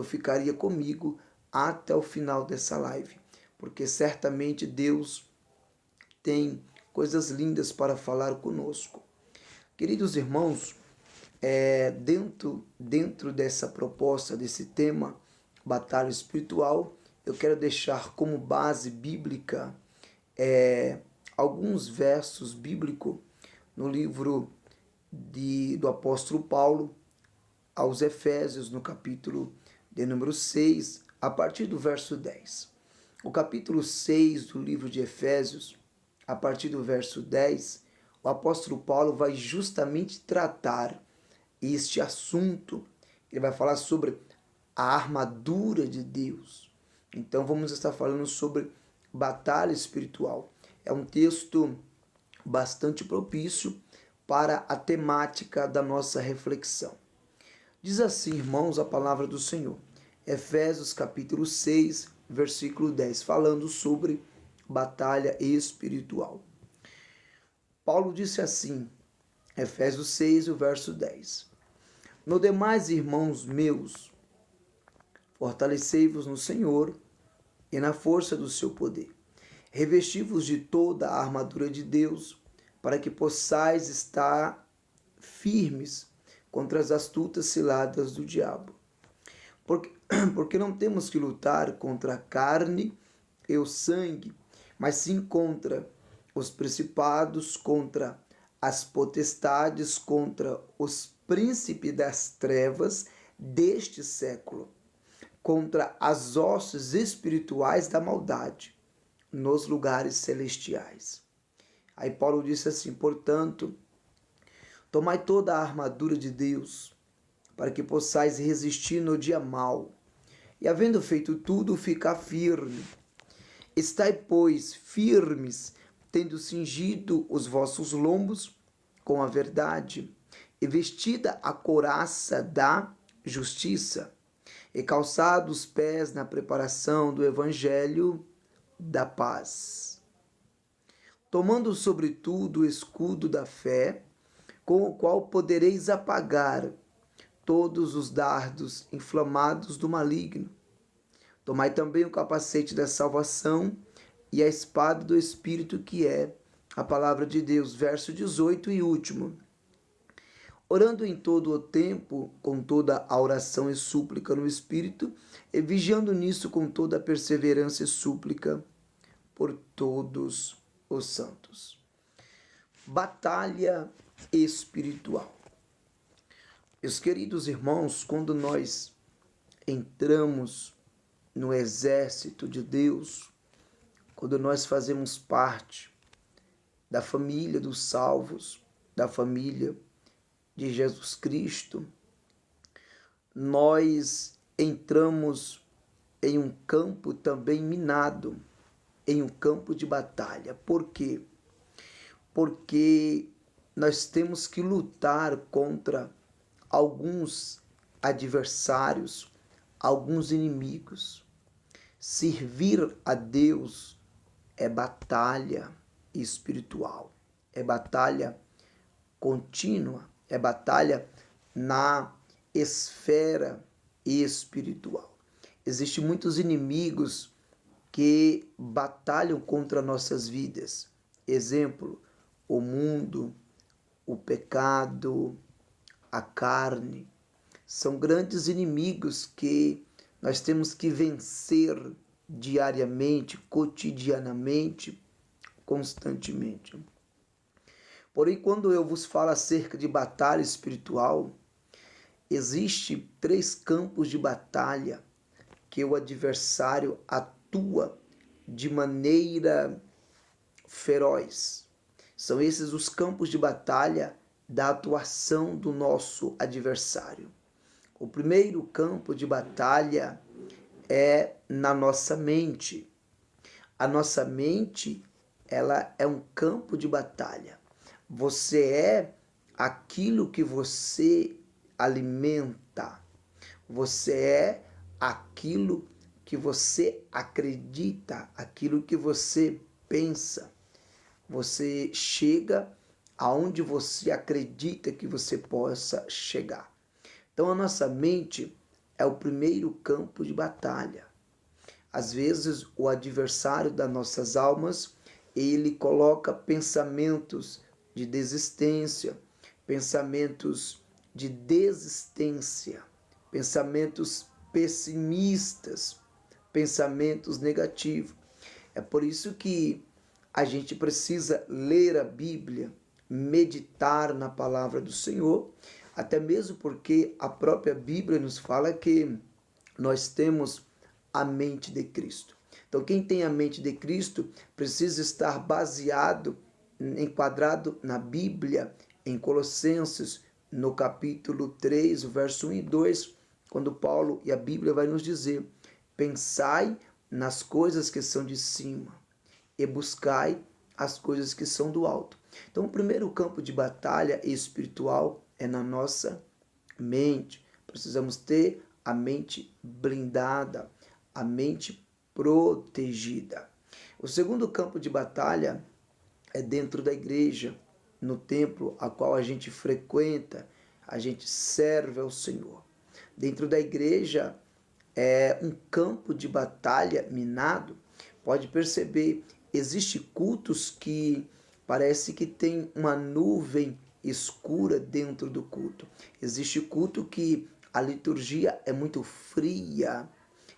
eu ficaria comigo até o final dessa live, porque certamente Deus tem coisas lindas para falar conosco. Queridos irmãos, dentro dessa proposta, desse tema, batalha espiritual, eu quero deixar como base bíblica alguns versos bíblicos no livro do apóstolo Paulo aos Efésios, no capítulo de número 6, a partir do verso 10. O capítulo 6 do livro de Efésios, a partir do verso 10, o apóstolo Paulo vai justamente tratar este assunto. Ele vai falar sobre a armadura de Deus. Então vamos estar falando sobre batalha espiritual. É um texto bastante propício para a temática da nossa reflexão. Diz assim, irmãos, a palavra do Senhor. Efésios capítulo 6, versículo 10, falando sobre batalha espiritual. Paulo disse assim, Efésios 6, o verso 10. No demais, irmãos meus, fortalecei-vos no Senhor e na força do seu poder. Revesti-vos de toda a armadura de Deus, para que possais estar firmes contra as astutas ciladas do diabo. Porque não temos que lutar contra a carne e o sangue, mas sim contra os principados, contra as potestades, contra os príncipes das trevas deste século, contra as hostes espirituais da maldade nos lugares celestiais. Aí Paulo disse assim, portanto, tomai toda a armadura de Deus, para que possais resistir no dia mau, e havendo feito tudo, ficar firme. Estai, pois, firmes, tendo cingido os vossos lombos com a verdade, e vestida a couraça da justiça, e calçados os pés na preparação do evangelho da paz. Tomando sobretudo o escudo da fé, com o qual podereis apagar todos os dardos inflamados do maligno. Tomai também o capacete da salvação e a espada do Espírito, que é a palavra de Deus. Verso 18 e último. Orando em todo o tempo, com toda a oração e súplica no Espírito, e vigiando nisso com toda a perseverança e súplica por todos os santos. Batalha espiritual. Meus queridos irmãos, quando nós entramos no exército de Deus, quando nós fazemos parte da família dos salvos, da família de Jesus Cristo, nós entramos em um campo também minado, em um campo de batalha. Por quê? Porque nós temos que lutar contra alguns adversários, alguns inimigos. Servir a Deus é batalha espiritual, é batalha contínua, é batalha na esfera espiritual. Existem muitos inimigos que batalham contra nossas vidas. Exemplo, o mundo, o pecado, a carne. São grandes inimigos que nós temos que vencer diariamente, cotidianamente, constantemente. Porém, quando eu vos falo acerca de batalha espiritual, existem 3 campos de batalha que o adversário atua de maneira feroz. São esses os campos de batalha da atuação do nosso adversário. O primeiro campo de batalha é na nossa mente. A nossa mente, ela é um campo de batalha. Você é aquilo que você alimenta. Você é aquilo que você acredita, aquilo que você pensa. Você chega aonde você acredita que você possa chegar. Então a nossa mente, é o primeiro campo de batalha. Às vezes, o adversário das nossas almas, ele coloca pensamentos de desistência, pensamentos de desistência, pensamentos pessimistas, pensamentos negativos. É por isso que a gente precisa ler a Bíblia, meditar na palavra do Senhor, até mesmo porque a própria Bíblia nos fala que nós temos a mente de Cristo. Então, quem tem a mente de Cristo precisa estar baseado, enquadrado na Bíblia, em Colossenses, no capítulo 3, o verso 1 e 2, quando Paulo e a Bíblia vai nos dizer: pensai nas coisas que são de cima e buscai as coisas que são do alto. Então, o primeiro campo de batalha espiritual é na nossa mente. Precisamos ter a mente blindada, a mente protegida. O segundo campo de batalha é dentro da igreja, no templo a qual a gente frequenta, a gente serve ao Senhor. Dentro da igreja é um campo de batalha minado. Pode perceber, existem cultos que parece que tem uma nuvem escura dentro do culto. Existe culto que a liturgia é muito fria,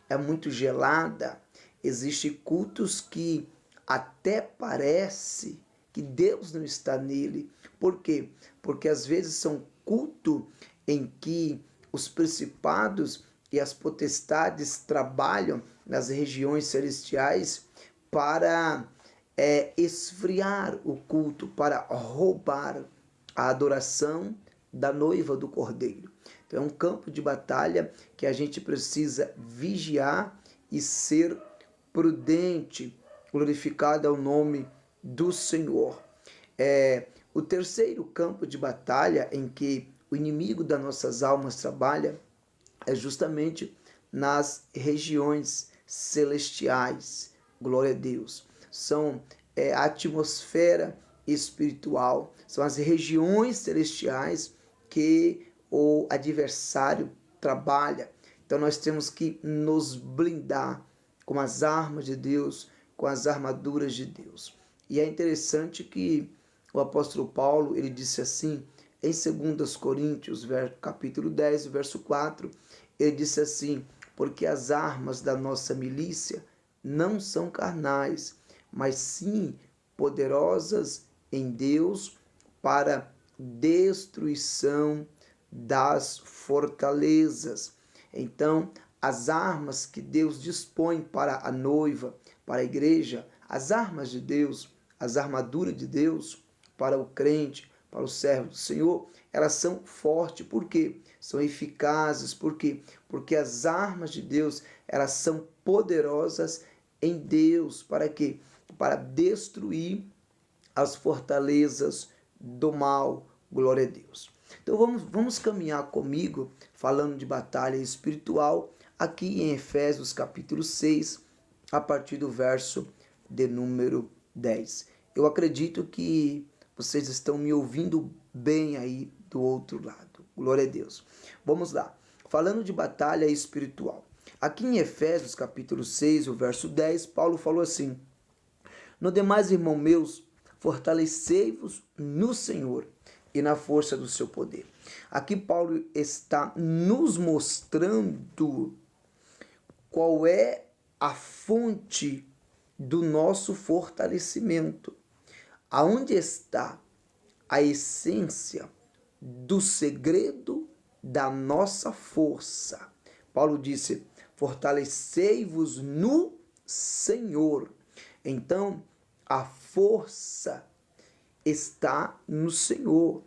é muito gelada. Existem cultos que até parece que Deus não está nele. Por quê? Porque às vezes são cultos em que os principados e as potestades trabalham nas regiões celestiais para esfriar o culto, para roubar a adoração da noiva do Cordeiro. Então é um campo de batalha que a gente precisa vigiar e ser prudente, glorificado é o nome do Senhor. O terceiro campo de batalha em que o inimigo das nossas almas trabalha é justamente nas regiões celestiais. Glória a Deus. São a atmosfera espiritual, são as regiões celestiais que o adversário trabalha. Então nós temos que nos blindar com as armas de Deus, com as armaduras de Deus. E é interessante que o apóstolo Paulo, ele disse assim, em 2 Coríntios, capítulo 10, verso 4, ele disse assim: porque as armas da nossa milícia não são carnais, mas sim poderosas em Deus para destruição das fortalezas. Então, as armas que Deus dispõe para a noiva, para a igreja, as armas de Deus, as armaduras de Deus para o crente, para o servo do Senhor, elas são fortes. Por quê? São eficazes. Por quê? Porque as armas de Deus, elas são poderosas em Deus. Para quê? Para destruir as fortalezas do mal. Glória a Deus. Então vamos caminhar comigo, falando de batalha espiritual, aqui em Efésios capítulo 6, a partir do verso de número 10. Eu acredito que vocês estão me ouvindo bem aí do outro lado. Glória a Deus. Vamos lá. Falando de batalha espiritual. Aqui em Efésios capítulo 6, o verso 10, Paulo falou assim: no demais, irmãos meus, fortalecei-vos no Senhor e na força do seu poder. Aqui Paulo está nos mostrando qual é a fonte do nosso fortalecimento. Aonde está a essência do segredo da nossa força? Paulo disse: fortalecei-vos no Senhor. Então, a força está no Senhor.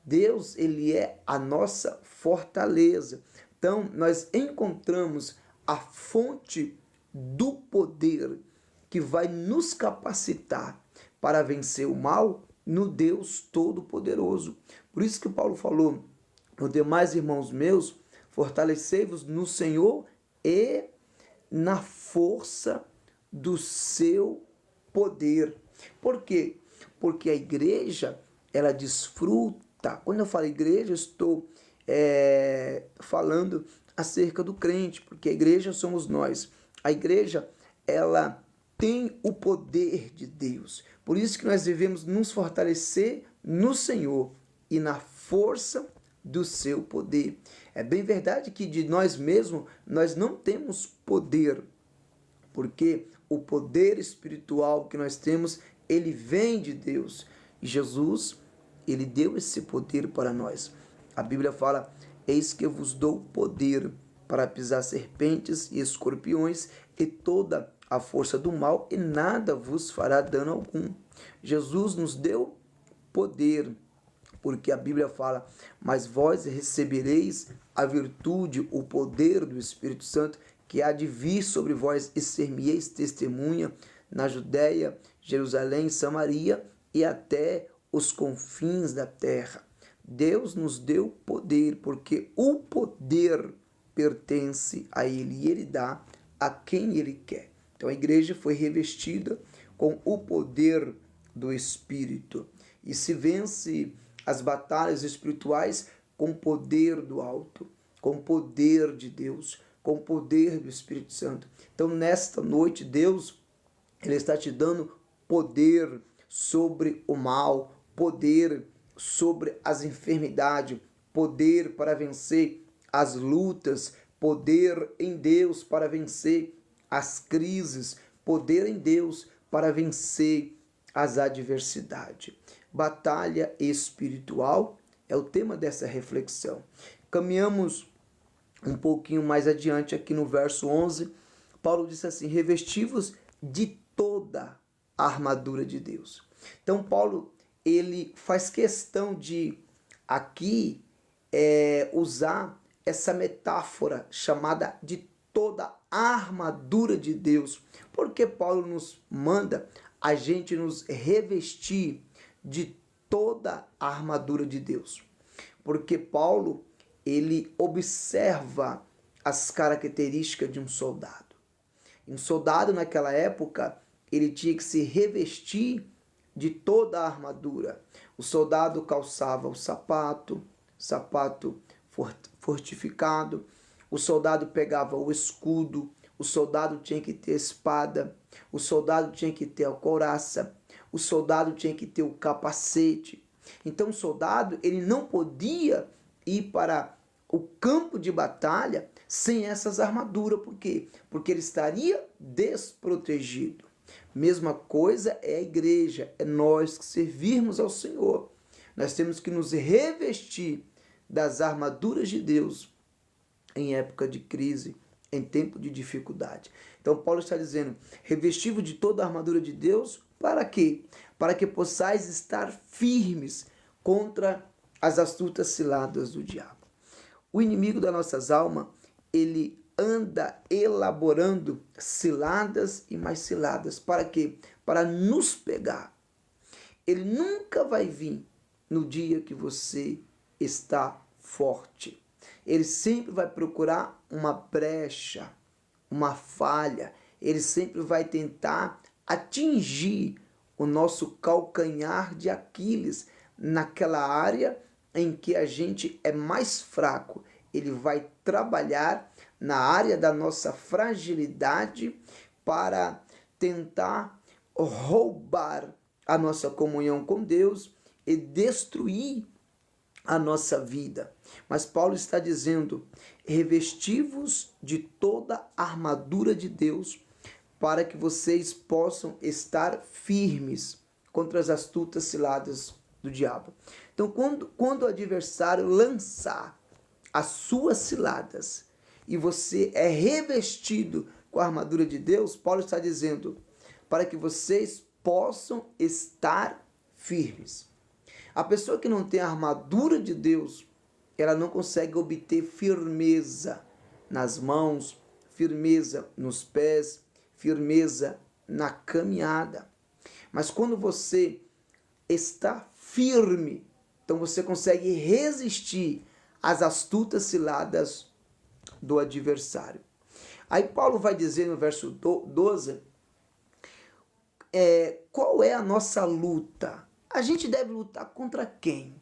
Deus, ele é a nossa fortaleza. Então, nós encontramos a fonte do poder que vai nos capacitar para vencer o mal no Deus Todo-Poderoso. Por isso que Paulo falou: no demais, irmãos meus, fortalecei-vos no Senhor e na força do seu poder. Por quê? Porque a igreja, ela desfruta. Quando eu falo igreja, eu estou falando acerca do crente, porque a igreja somos nós. A igreja, ela tem o poder de Deus. Por isso que nós devemos nos fortalecer no Senhor e na força do seu poder. É bem verdade que de nós mesmos nós não temos poder, porque o poder espiritual que nós temos, ele vem de Deus. E Jesus, ele deu esse poder para nós. A Bíblia fala: eis que eu vos dou poder para pisar serpentes e escorpiões e toda a força do mal, e nada vos fará dano algum. Jesus nos deu poder, porque a Bíblia fala: mas vós recebereis a virtude, o poder do Espírito Santo, que há de vir sobre vós, e ser-me-eis testemunha na Judéia, Jerusalém, Samaria e até os confins da terra. Deus nos deu poder, porque o poder pertence a Ele e Ele dá a quem Ele quer. Então a igreja foi revestida com o poder do Espírito e se vence as batalhas espirituais com o poder do alto, com o poder de Deus, com o poder do Espírito Santo. Então nesta noite Deus, Ele está te dando poder sobre o mal, poder sobre as enfermidades, poder para vencer as lutas, poder em Deus para vencer as crises, poder em Deus para vencer as adversidades. Batalha espiritual é o tema dessa reflexão. Caminhamos um pouquinho mais adiante aqui no verso 11. Paulo disse assim: revestivos de toda a armadura de Deus. Então Paulo, ele faz questão de aqui usar essa metáfora chamada de toda a armadura de Deus, porque Paulo nos manda a gente nos revestir de toda a armadura de Deus, porque Paulo, ele observa as características de um soldado. Um soldado naquela época, ele tinha que se revestir de toda a armadura. O soldado calçava o sapato fortificado, o soldado pegava o escudo, o soldado tinha que ter espada, o soldado tinha que ter a couraça, o soldado tinha que ter o capacete. Então o soldado, ele não podia ir para o campo de batalha sem essas armaduras. Por quê? Porque ele estaria desprotegido. Mesma coisa é a igreja, é nós que servirmos ao Senhor. Nós temos que nos revestir das armaduras de Deus em época de crise, em tempo de dificuldade. Então Paulo está dizendo: revestivo de toda a armadura de Deus, para quê? Para que possais estar firmes contra as astutas ciladas do diabo. O inimigo das nossas almas, ele anda elaborando ciladas e mais ciladas. Para quê? Para nos pegar. Ele nunca vai vir no dia que você está forte. Ele sempre vai procurar uma brecha, uma falha. Ele sempre vai tentar atingir o nosso calcanhar de Aquiles, naquela área em que a gente é mais fraco. Ele vai trabalhar na área da nossa fragilidade para tentar roubar a nossa comunhão com Deus e destruir a nossa vida. Mas Paulo está dizendo: revestivos de toda a armadura de Deus, para que vocês possam estar firmes contra as astutas ciladas do diabo. Então, quando o adversário lançar as suas ciladas e você é revestido com a armadura de Deus, Paulo está dizendo para que vocês possam estar firmes. A pessoa que não tem a armadura de Deus, ela não consegue obter firmeza nas mãos, firmeza nos pés, firmeza na caminhada. Mas quando você está firme, então você consegue resistir às astutas ciladas do adversário. Aí Paulo vai dizer no verso 12, qual é a nossa luta? A gente deve lutar contra quem?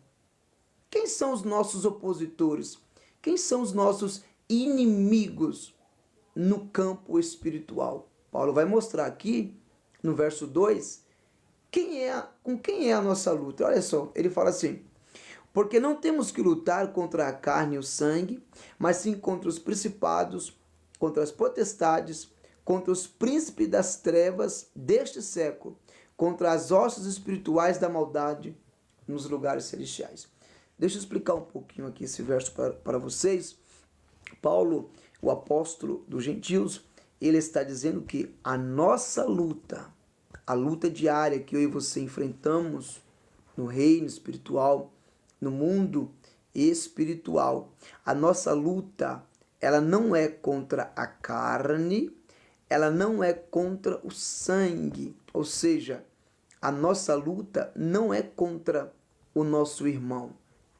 Quem são os nossos opositores? Quem são os nossos inimigos no campo espiritual. Paulo vai mostrar aqui, no verso 2, com quem é a nossa luta. Olha só, ele fala assim: porque não temos que lutar contra a carne e o sangue, mas sim contra os principados, contra as potestades, contra os príncipes das trevas deste século, contra as hostes espirituais da maldade nos lugares celestiais. Deixa eu explicar um pouquinho aqui esse verso para vocês. Paulo, o apóstolo dos gentios, ele está dizendo que a nossa luta, a luta diária que eu e você enfrentamos no reino espiritual, no mundo espiritual, a nossa luta, ela não é contra a carne, ela não é contra o sangue, ou seja, a nossa luta não é contra o nosso irmão,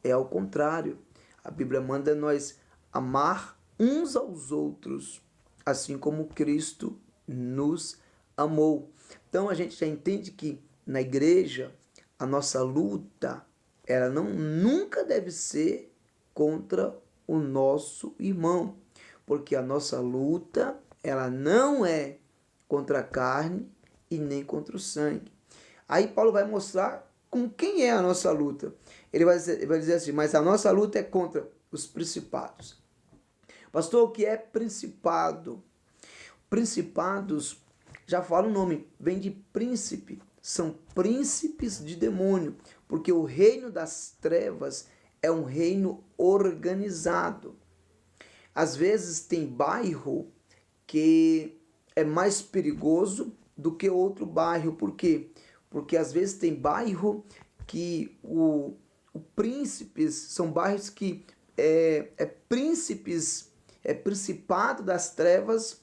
é ao contrário. A Bíblia manda nós amar uns aos outros, assim como Cristo nos amou. Então a gente já entende que na igreja a nossa luta, ela nunca deve ser contra o nosso irmão, porque a nossa luta, ela não é contra a carne e nem contra o sangue. Aí Paulo vai mostrar com quem é a nossa luta. Ele vai dizer assim: mas a nossa luta é contra os principados. Pastor, o que é principado? Principados, já fala o nome, vem de príncipe. São príncipes de demônio, porque o reino das trevas é um reino organizado. Às vezes tem bairro que é mais perigoso do que outro bairro. Por quê? Porque às vezes tem bairro que o príncipes, são bairros que principado das trevas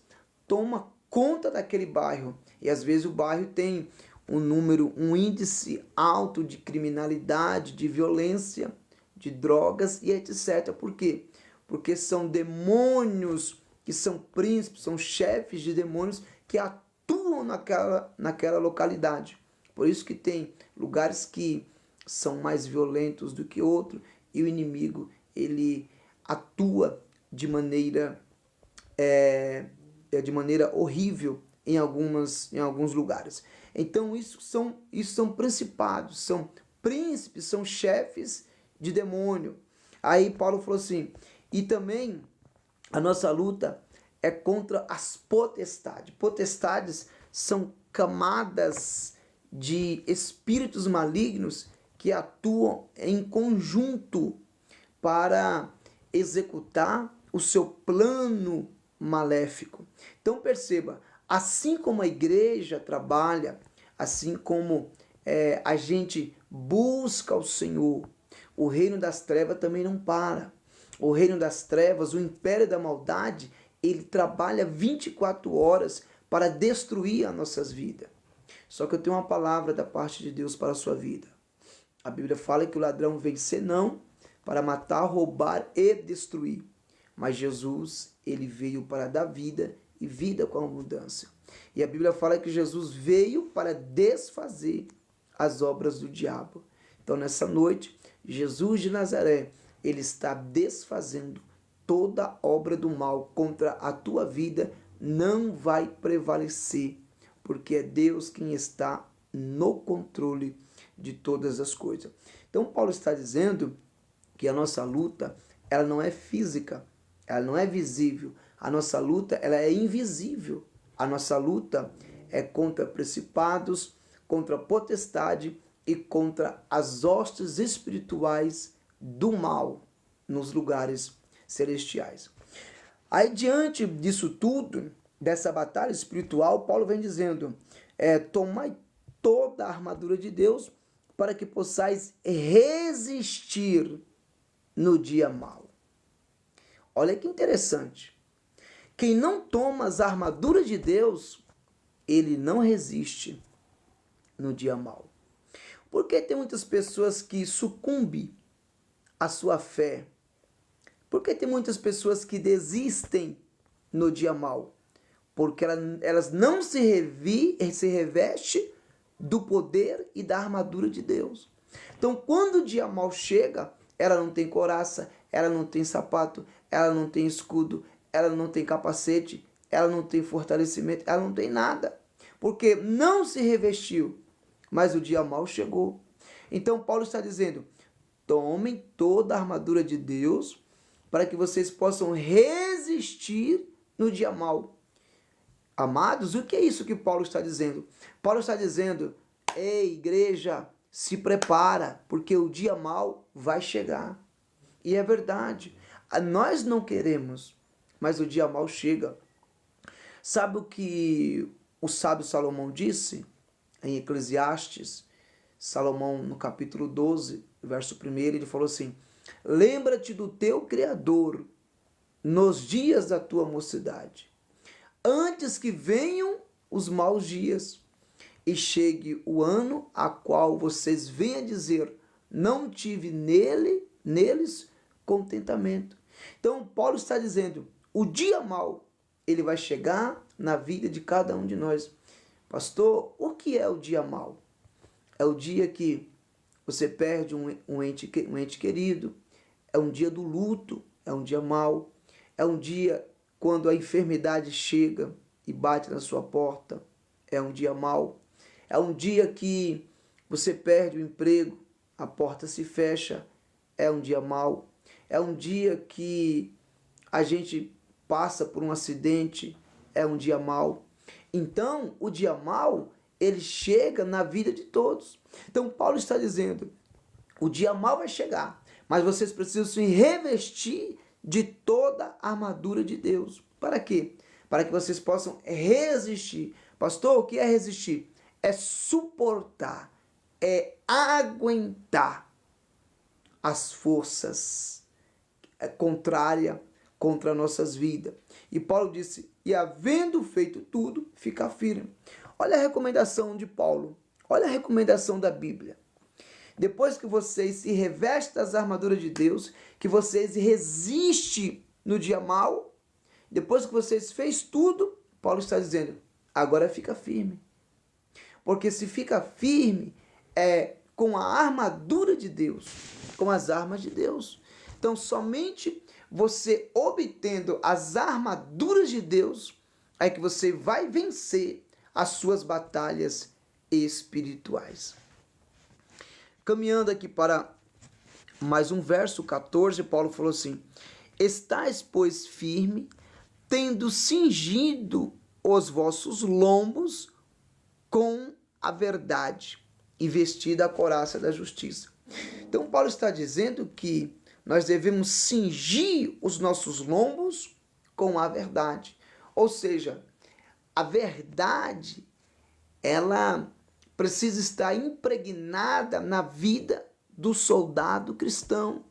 toma conta daquele bairro. E às vezes o bairro tem um índice alto de criminalidade, de violência, de drogas e etc. Por quê? Porque são demônios que são príncipes, são chefes de demônios que atuam naquela localidade. Por isso que tem lugares que são mais violentos do que outros e o inimigo, ele atua de maneira horrível em alguns lugares. Então isso são principados, são príncipes, são chefes de demônio. Aí Paulo falou assim: e também a nossa luta é contra as potestades. Potestades são camadas de espíritos malignos que atuam em conjunto para executar o seu plano maléfico. Então perceba, assim como a igreja trabalha, assim como a gente busca o Senhor, o reino das trevas também não para. O reino das trevas, o império da maldade, ele trabalha 24 horas para destruir as nossas vidas. Só que eu tenho uma palavra da parte de Deus para a sua vida. A Bíblia fala que o ladrão vem senão para matar, roubar e destruir. Mas Jesus, ele veio para dar vida e vida com abundância. E a Bíblia fala que Jesus veio para desfazer as obras do diabo. Então, nessa noite, Jesus de Nazaré, ele está desfazendo toda obra do mal contra a tua vida, não vai prevalecer, porque é Deus quem está no controle de todas as coisas. Então, Paulo está dizendo que a nossa luta, ela não é física, ela não é visível. A nossa luta, ela é invisível. A nossa luta é contra principados, contra potestade e contra as hostes espirituais do mal nos lugares celestiais. Aí, diante disso tudo, dessa batalha espiritual, Paulo vem dizendo: tomai toda a armadura de Deus para que possais resistir no dia mau. Olha que interessante. Quem não toma as armaduras de Deus, ele não resiste no dia mau. Por que tem muitas pessoas que sucumbem à sua fé? Por que tem muitas pessoas que desistem no dia mau? Porque elas não se revestem do poder e da armadura de Deus. Então, quando o dia mau chega, ela não tem coraça, ela não tem sapato, ela não tem escudo, ela não tem capacete, ela não tem fortalecimento, ela não tem nada, porque não se revestiu, mas o dia mau chegou. Então Paulo está dizendo, tomem toda a armadura de Deus, para que vocês possam resistir no dia mau. Amados, o que é isso que Paulo está dizendo? Paulo está dizendo, ei, igreja, se prepara, porque o dia mau vai chegar. E é verdade, nós não queremos, mas o dia mau chega. Sabe o que o sábio Salomão disse em Eclesiastes? Salomão, no capítulo 12, verso 1, ele falou assim, lembra-te do teu Criador nos dias da tua mocidade, antes que venham os maus dias e chegue o ano a qual vocês venham dizer, não tive neles contentamento. Então Paulo está dizendo, o dia mau, ele vai chegar na vida de cada um de nós. Pastor, o que é o dia mau? É o dia que você perde um ente querido, é um dia do luto, é um dia mau, é um dia quando a enfermidade chega e bate na sua porta, é um dia mau, é um dia que você perde o emprego, a porta se fecha, é um dia mau, é um dia que a gente passa por um acidente, é um dia mau. Então, o dia mau, ele chega na vida de todos. Então, Paulo está dizendo, o dia mau vai chegar, mas vocês precisam se revestir de toda a armadura de Deus. Para quê? Para que vocês possam resistir. Pastor, o que é resistir? É suportar, é aguentar as forças contrárias contra nossas vidas. E Paulo disse, e havendo feito tudo, fica firme. Olha a recomendação de Paulo, olha a recomendação da Bíblia. Depois que vocês se revestem das armaduras de Deus, que vocês resistem no dia mau, depois que vocês fez tudo, Paulo está dizendo, agora fica firme. Porque se fica firme, é com a armadura de Deus, com as armas de Deus. Então, somente você obtendo as armaduras de Deus, é que você vai vencer as suas batalhas espirituais. Caminhando aqui para mais um verso 14, Paulo falou assim, estais, pois, firme, tendo cingido os vossos lombos com a verdade e vestida a couraça da justiça. Então, Paulo está dizendo que nós devemos cingir os nossos lombos com a verdade. Ou seja, a verdade, ela precisa estar impregnada na vida do soldado cristão,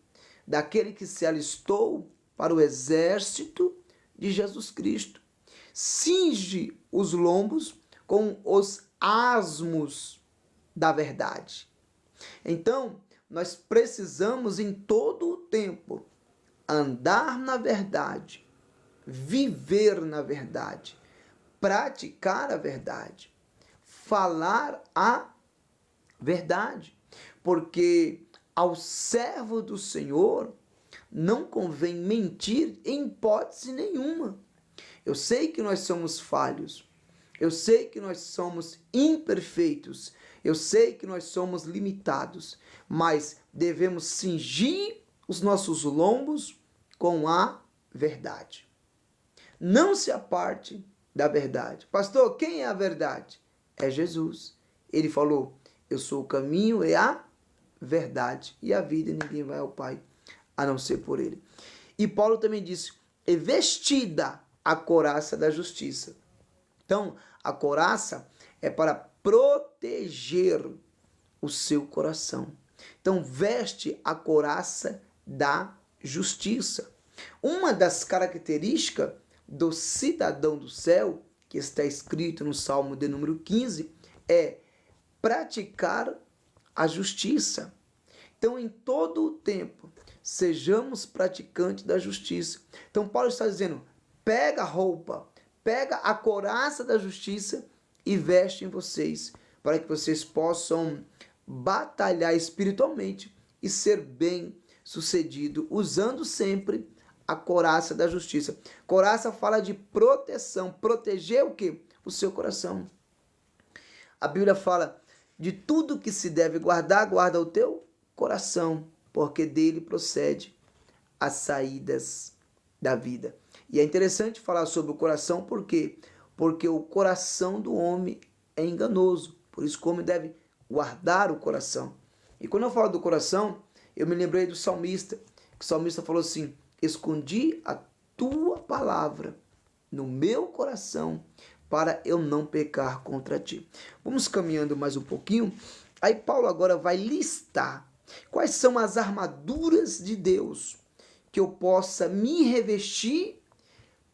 daquele que se alistou para o exército de Jesus Cristo. Cinge os lombos com os asmos da verdade. Então, nós precisamos em todo o tempo andar na verdade, viver na verdade, praticar a verdade, falar a verdade, porque ao servo do Senhor não convém mentir em hipótese nenhuma. Eu sei que nós somos falhos, eu sei que nós somos imperfeitos, eu sei que nós somos limitados, mas devemos cingir os nossos lombos com a verdade. Não se aparte da verdade. Pastor, quem é a verdade? É Jesus. Ele falou, eu sou o caminho e a verdade e a vida, e ninguém vai ao Pai a não ser por ele. E Paulo também disse, é vestida a couraça da justiça. Então, a couraça é para proteger o seu coração. Então, veste a couraça da justiça. Uma das características do cidadão do céu, que está escrito no Salmo de número 15, é praticar a justiça. Então, em todo o tempo, sejamos praticantes da justiça. Então, Paulo está dizendo, pega a roupa, pega a couraça da justiça e veste em vocês, para que vocês possam batalhar espiritualmente e ser bem sucedido, usando sempre a couraça da justiça. Couraça fala de proteção. Proteger o quê? O seu coração. A Bíblia fala de tudo que se deve guardar, guarda o teu coração, porque dele procede as saídas da vida. E é interessante falar sobre o coração, por quê? Porque o coração do homem é enganoso. Por isso que o homem deve guardar o coração. E quando eu falo do coração, eu me lembrei do salmista. O salmista falou assim: escondi a tua palavra no meu coração para eu não pecar contra ti. Vamos caminhando mais um pouquinho. Aí Paulo agora vai listar quais são as armaduras de Deus que eu possa me revestir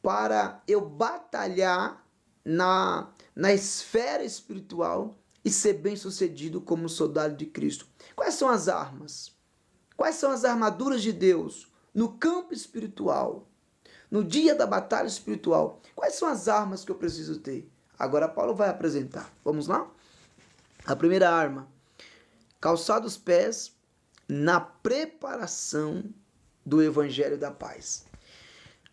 para eu batalhar na esfera espiritual e ser bem sucedido como soldado de Cristo. Quais são as armas? Quais são as armaduras de Deus no campo espiritual? No dia da batalha espiritual, quais são as armas que eu preciso ter? Agora Paulo vai apresentar. Vamos lá? A primeira arma: calçar os pés na preparação do evangelho da paz.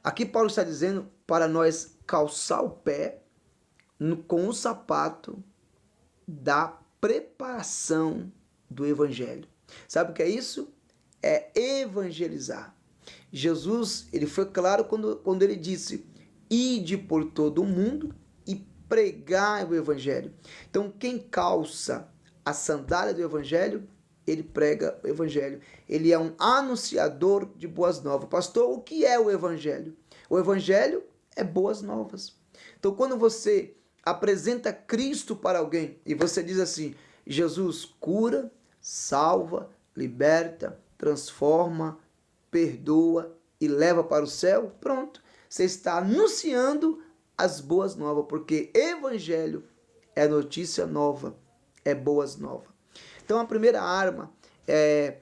Aqui Paulo está dizendo para nós calçar o pé com o sapato da preparação do evangelho. Sabe o que é isso? É evangelizar. Jesus, ele foi claro quando ele disse: ide por todo o mundo e pregai o evangelho. Então, quem calça a sandália do evangelho, ele prega o evangelho. Ele é um anunciador de boas novas. Pastor, o que é o evangelho? O evangelho é boas novas. Então, quando você apresenta Cristo para alguém e você diz assim: Jesus cura, salva, liberta, transforma, perdoa e leva para o céu, pronto. Você está anunciando as boas novas, porque evangelho é notícia nova, é boas novas. Então a primeira arma é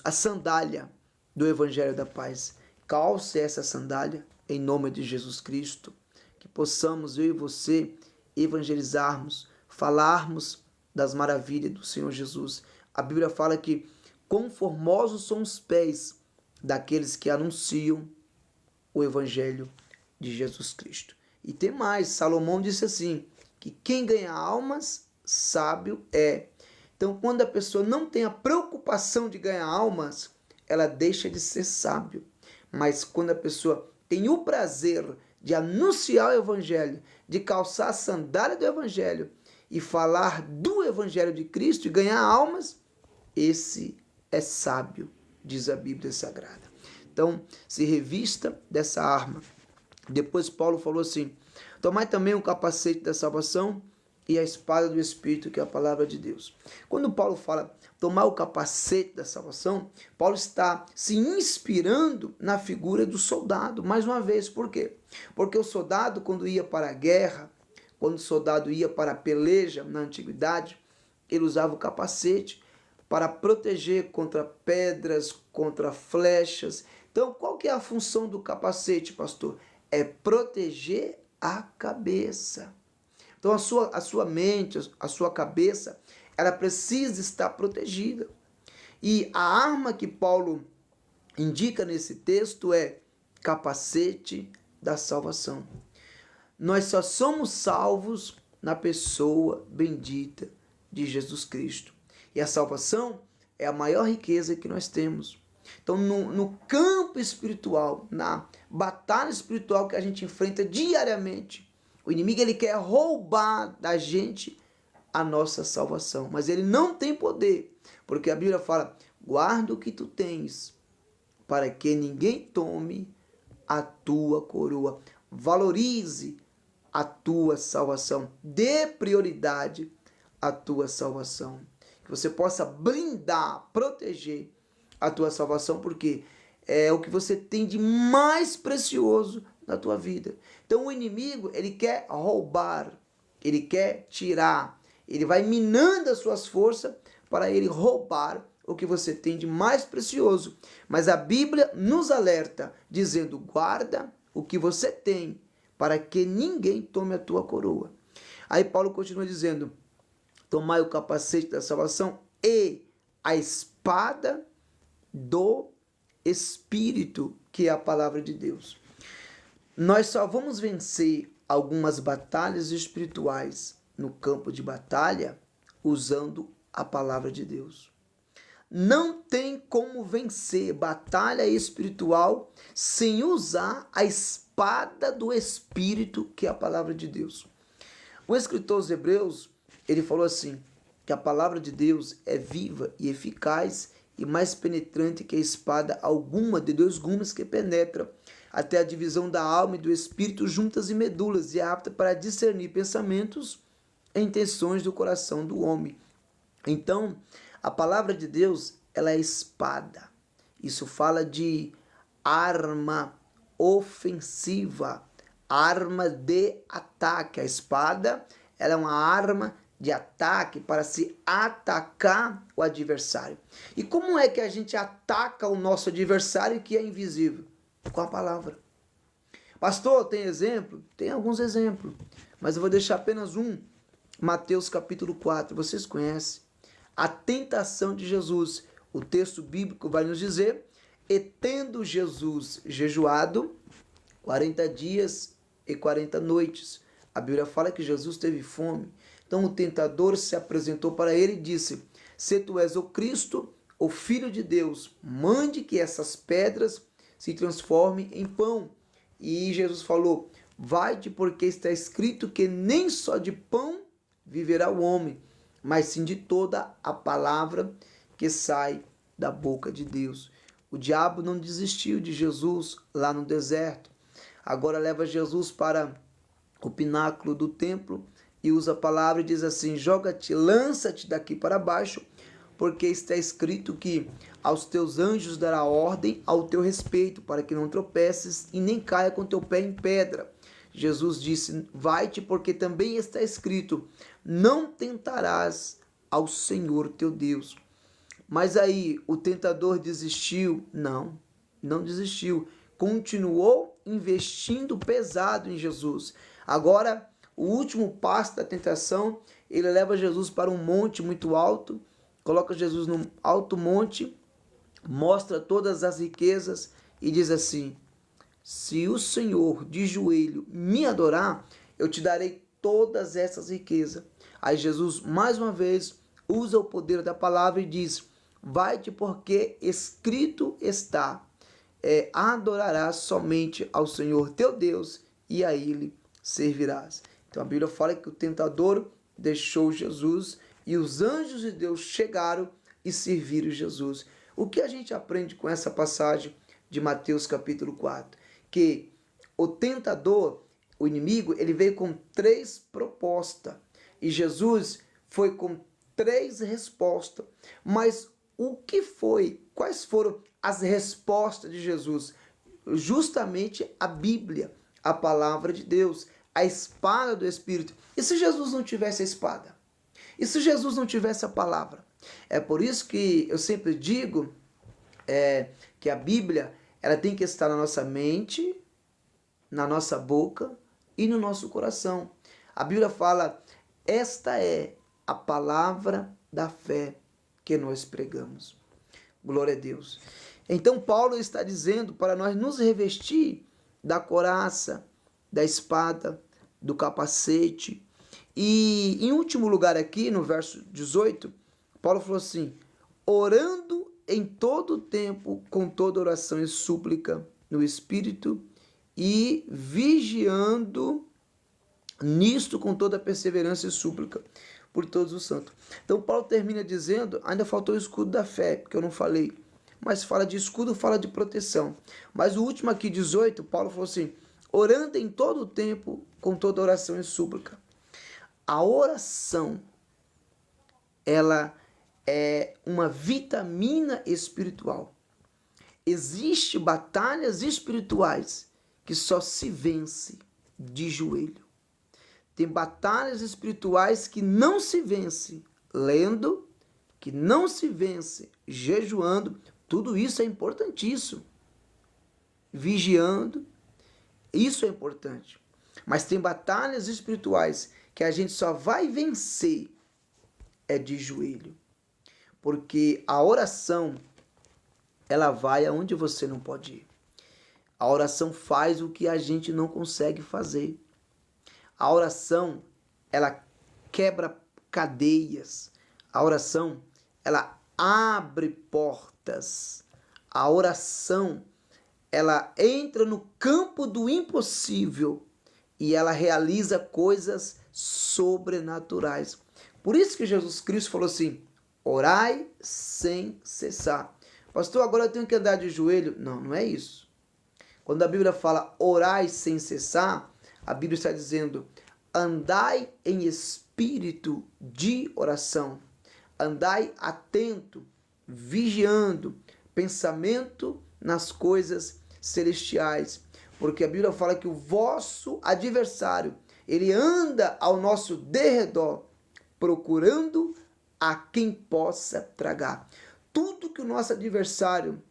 a sandália do evangelho da paz. Calce essa sandália em nome de Jesus Cristo, que possamos eu e você evangelizarmos, falarmos das maravilhas do Senhor Jesus. A Bíblia fala que quão formosos são os pés daqueles que anunciam o evangelho de Jesus Cristo. E tem mais, Salomão disse assim, que quem ganha almas, sábio é. Então, quando a pessoa não tem a preocupação de ganhar almas, ela deixa de ser sábio. Mas quando a pessoa tem o prazer de anunciar o evangelho, de calçar a sandália do evangelho e falar do evangelho de Cristo e ganhar almas, esse é sábio, diz a Bíblia Sagrada. Então, se revista dessa arma. Depois Paulo falou assim: tomai também o capacete da salvação e a espada do Espírito, que é a palavra de Deus. Quando Paulo fala tomar o capacete da salvação, Paulo está se inspirando na figura do soldado. Mais uma vez, por quê? Porque o soldado, quando ia para a guerra, quando o soldado ia para a peleja na antiguidade, ele usava o capacete para proteger contra pedras, contra flechas. Então, qual que é a função do capacete, pastor? É proteger a cabeça. Então, a sua mente, a sua cabeça, ela precisa estar protegida. E a arma que Paulo indica nesse texto é capacete da salvação. Nós só somos salvos na pessoa bendita de Jesus Cristo. E a salvação é a maior riqueza que nós temos. Então, no campo espiritual, na batalha espiritual que a gente enfrenta diariamente, o inimigo ele quer roubar da gente a nossa salvação. Mas ele não tem poder, porque a Bíblia fala: guarda o que tu tens, para que ninguém tome a tua coroa. Valorize a tua salvação. Dê prioridade à tua salvação. Que você possa blindar, proteger a tua salvação, porque é o que você tem de mais precioso na tua vida. Então o inimigo, ele quer roubar, ele quer tirar, ele vai minando as suas forças para ele roubar o que você tem de mais precioso. Mas a Bíblia nos alerta, dizendo: guarda o que você tem, para que ninguém tome a tua coroa. Aí Paulo continua dizendo: tomai o capacete da salvação e a espada do Espírito, que é a palavra de Deus. Nós só vamos vencer algumas batalhas espirituais no campo de batalha usando a palavra de Deus. Não tem como vencer batalha espiritual sem usar a espada do Espírito, que é a palavra de Deus. O escritor aos Hebreus, ele falou assim, que a palavra de Deus é viva e eficaz e mais penetrante que a espada alguma de dois gumes, que penetra até a divisão da alma e do espírito, juntas e medulas, e é apta para discernir pensamentos e intenções do coração do homem. Então, a palavra de Deus, ela é espada. Isso fala de arma ofensiva, arma de ataque. A espada, ela é uma arma de ataque para se atacar o adversário. E como é que a gente ataca o nosso adversário que é invisível? Com a palavra. Pastor, tem exemplo? Tem alguns exemplos, mas eu vou deixar apenas um. Mateus capítulo 4, vocês conhecem. A tentação de Jesus. O texto bíblico vai nos dizer, e tendo Jesus jejuado 40 dias e 40 noites. A Bíblia fala que Jesus teve fome. Então o tentador se apresentou para ele e disse, se tu és o Cristo, o Filho de Deus, mande que essas pedras se transformem em pão. E Jesus falou, vai-te, porque está escrito que nem só de pão viverá o homem, mas sim de toda a palavra que sai da boca de Deus. O diabo não desistiu de Jesus lá no deserto. Agora leva Jesus para o pináculo do templo e usa a palavra e diz assim, joga-te, lança-te daqui para baixo, porque está escrito que aos teus anjos dará ordem ao teu respeito, para que não tropeces e nem caia com teu pé em pedra. Jesus disse, vai-te, porque também está escrito, não tentarás ao Senhor teu Deus. Mas aí o tentador desistiu? Não, não desistiu. Continuou investindo pesado em Jesus. Agora, o último passo da tentação, ele leva Jesus para um monte muito alto, coloca Jesus num alto monte, mostra todas as riquezas e diz assim, se o Senhor de joelho me adorar, eu te darei todas essas riquezas. Aí Jesus, mais uma vez, usa o poder da palavra e diz, vai-te, porque escrito está, adorarás somente ao Senhor teu Deus e a Ele servirás. Então a Bíblia fala que o tentador deixou Jesus e os anjos de Deus chegaram e serviram Jesus. O que a gente aprende com essa passagem de Mateus capítulo 4? Que o tentador, o inimigo, ele veio com 3 propostas e Jesus foi com 3 respostas. Mas o que foi? Quais foram as respostas de Jesus? Justamente a Bíblia, a palavra de Deus, a espada do Espírito. E se Jesus não tivesse a espada? E se Jesus não tivesse a palavra? É por isso que eu sempre digo que a Bíblia, ela tem que estar na nossa mente, na nossa boca e no nosso coração. A Bíblia fala, esta é a palavra da fé que nós pregamos. Glória a Deus. Então Paulo está dizendo para nós nos revestir da couraça, da espada, do capacete. E em último lugar aqui, no verso 18, Paulo falou assim, orando em todo o tempo, com toda oração e súplica no Espírito, e vigiando nisto com toda perseverança e súplica por todos os santos. Então Paulo termina dizendo, ainda faltou o escudo da fé, porque eu não falei, mas fala de escudo, fala de proteção. Mas o último aqui, 18, Paulo falou assim, orando em todo o tempo, com toda oração e súplica. A oração, ela é uma vitamina espiritual. Existem batalhas espirituais que só se vence de joelho. Tem batalhas espirituais que não se vence lendo, que não se vence jejuando. Tudo isso é importantíssimo. Vigiando, isso é importante. Mas tem batalhas espirituais que a gente só vai vencer de joelho. Porque a oração, ela vai aonde você não pode ir. A oração faz o que a gente não consegue fazer. A oração, ela quebra cadeias. A oração, ela abre portas. A oração, ela entra no campo do impossível e ela realiza coisas sobrenaturais. Por isso que Jesus Cristo falou assim: orai sem cessar. Pastor, agora eu tenho que andar de joelho? Não, não é isso. Quando a Bíblia fala orai sem cessar, a Bíblia está dizendo andai em espírito de oração. Andai atento, vigiando, pensamento nas coisas celestiais. Porque a Bíblia fala que o vosso adversário, ele anda ao nosso derredor, procurando a quem possa tragar. Tudo que o nosso adversário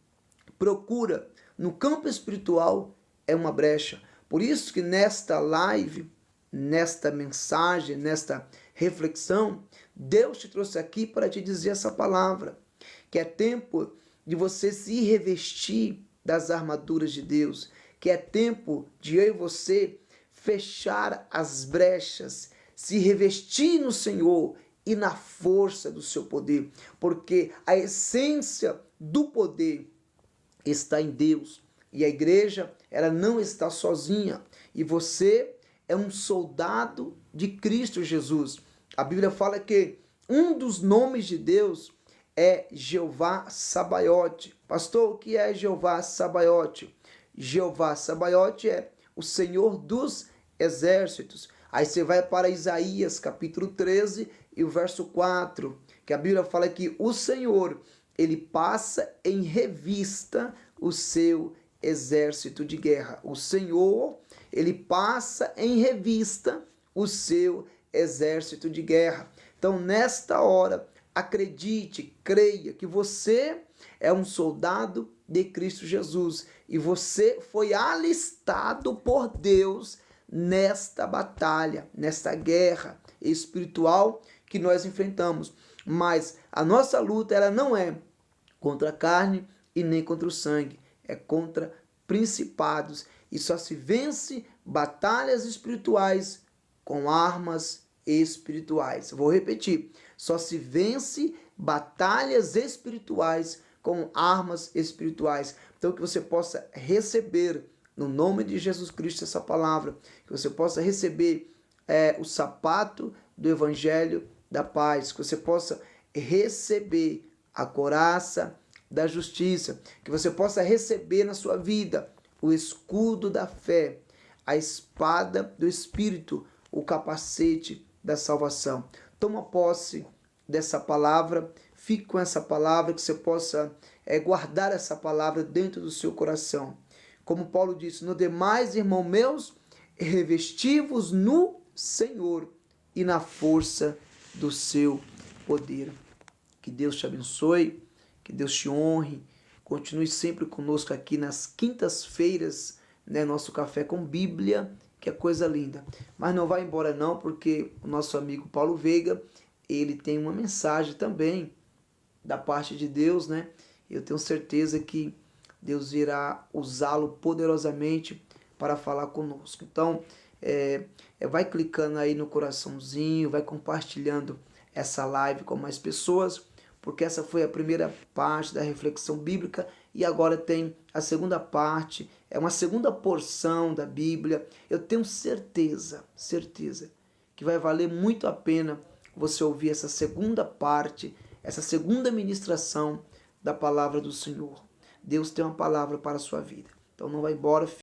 procura no campo espiritual é uma brecha. Por isso que nesta live, nesta mensagem, nesta reflexão, Deus te trouxe aqui para te dizer essa palavra, que é tempo de você se revestir das armaduras de Deus, que é tempo de eu e você fechar as brechas, se revestir no Senhor e na força do seu poder, porque a essência do poder está em Deus, e a igreja, ela não está sozinha, e você é um soldado de Cristo Jesus. A Bíblia fala que um dos nomes de Deus é Jeová Sabaote. Pastor, o que é Jeová Sabaote? Jeová Sabaote é o Senhor dos exércitos. Aí você vai para Isaías capítulo 13 e o verso 4, que a Bíblia fala que o Senhor, ele passa em revista o seu exército de guerra. O Senhor, ele passa em revista o seu exército de guerra. Então, nesta hora, acredite, creia que você é um soldado de Cristo Jesus e você foi alistado por Deus nesta batalha, nesta guerra espiritual que nós enfrentamos. Mas a nossa luta, ela não é contra a carne e nem contra o sangue, é contra principados. E só se vence batalhas espirituais com armas espirituais. Vou repetir, só se vence batalhas espirituais com armas espirituais. Então que você possa receber no nome de Jesus Cristo essa palavra, que você possa receber o sapato do evangelho da paz, que você possa receber a couraça da justiça, que você possa receber na sua vida o escudo da fé, a espada do Espírito, o capacete da salvação. Toma posse dessa palavra, fique com essa palavra, que você possa guardar essa palavra dentro do seu coração. Como Paulo disse, no demais, irmãos meus, revesti-vos no Senhor e na força do seu poder. Que Deus te abençoe, que Deus te honre. Continue sempre conosco aqui nas quintas-feiras, né, nosso café com Bíblia, que é coisa linda. Mas não vai embora não, porque o nosso amigo Paulo Veiga, ele tem uma mensagem também da parte de Deus, né? Eu tenho certeza que Deus irá usá-lo poderosamente para falar conosco. Então, vai clicando aí no coraçãozinho, vai compartilhando essa live com mais pessoas, porque essa foi a primeira parte da reflexão bíblica e agora tem a segunda parte, é uma segunda porção da Bíblia. Eu tenho certeza que vai valer muito a pena você ouvir essa segunda parte, essa segunda ministração da palavra do Senhor. Deus tem uma palavra para a sua vida. Então não vai embora,